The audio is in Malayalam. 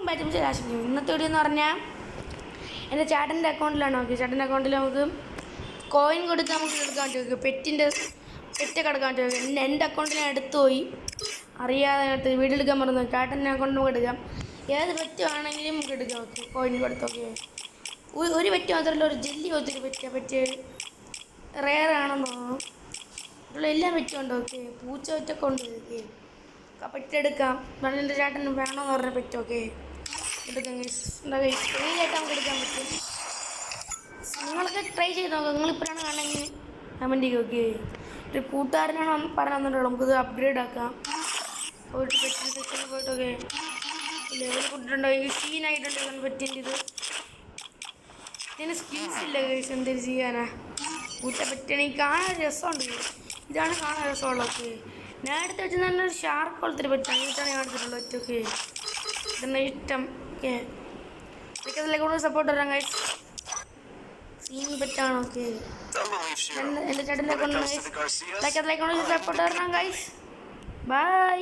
പറ്റുമ്പോൾ ആശിക്കും. ഇന്നത്തെ വീഡിയോ എന്ന് പറഞ്ഞാൽ എൻ്റെ ചേട്ടൻ്റെ അക്കൗണ്ടിലാണ്. ഓക്കെ, ചേട്ടൻ്റെ അക്കൗണ്ടിൽ നമുക്ക് കോയിൻ കൊടുത്ത് നമുക്ക് എടുക്കാൻ പറ്റും. പെറ്റൊക്കെ എടുക്കാൻ പറ്റും. എൻ്റെ അക്കൗണ്ടിൽ ഞാൻ എടുത്തു പോയി അറിയാതെ വീഡിയോ എടുക്കാൻ പറഞ്ഞു. ചേട്ടൻ്റെ അക്കൗണ്ട് നമുക്ക് എടുക്കാം. ഏത് പെറ്റ് വേണമെങ്കിലും നമുക്ക് എടുക്കാം. ഓക്കെ, കോയിൻ കൊടുത്തൊക്കെ ഒരു പെറ്റ് മാത്രമല്ല, ഒരു ജെല്ലി ഒത്തിരി പെറ്റ് റെയർ ആണെന്ന് തോന്നുന്നു. ഉള്ള എല്ലാ പെറ്റും ഉണ്ട്. ഓക്കെ, പൂച്ച പെറ്റൊക്കെ ഉണ്ട്. ഓക്കെ, പെറ്റെടുക്കാം. എൻ്റെ ചേട്ടൻ വേണമെന്ന് പറഞ്ഞ പെറ്റ്. ഓക്കെ, എടുക്കാം. എന്താ ഫ്രീ ആയിട്ട് നമുക്ക് എടുക്കാൻ പറ്റും. നിങ്ങളൊക്കെ ട്രൈ ചെയ്ത് നോക്കാം. നിങ്ങളിപ്പോഴാണ് കാണണമെങ്കിൽ കമൻറ്റ് ചെയ്യുക. ഓക്കെ, ഒരു കൂട്ടുകാരനാണ് പറഞ്ഞു തന്നിട്ടുള്ളൂ. നമുക്കിത് അപ്ഗ്രേഡ് ആക്കാം. പോയിട്ട് പെറ്റിൻ്റെ സെക്ഷനിൽ പോയിട്ടൊക്കെ ലെവൽ കൊടുത്തിട്ടുണ്ടോ? ഈ സീനായിട്ടുണ്ട് പെറ്റിൻ്റെ ഇത്. ഇതിന് സ്കിൽസ് ഇല്ല കേസ്. എന്തെങ്കിലും ചെയ്യാനാ കൂട്ട പറ്റണെങ്കിൽ കാണാൻ രസമുണ്ട്. ഇതാണ് കാണാൻ രസമുള്ളതൊക്കെ. ഞാൻ എടുത്ത് വെച്ച് തന്നെ ഒരു ഷാർക്ക് പോലത്തെ പറ്റാണ്. ഇതാണ് ഞാൻ എടുത്തിട്ടുള്ളത്. ഒറ്റൊക്കെ ഇതെന്നെ ഇഷ്ടം. ഓക്കെ, അതിലേക്ക് സപ്പോർട്ട് വരാം ഗൈസ്. സീൻ പറ്റാണ്. ഓക്കെ, എൻ്റെ ചേട്ടൻ്റെ അക്കൗണ്ട് സപ്പോർട്ട് വരണം ഗൈസ്. ബൈ.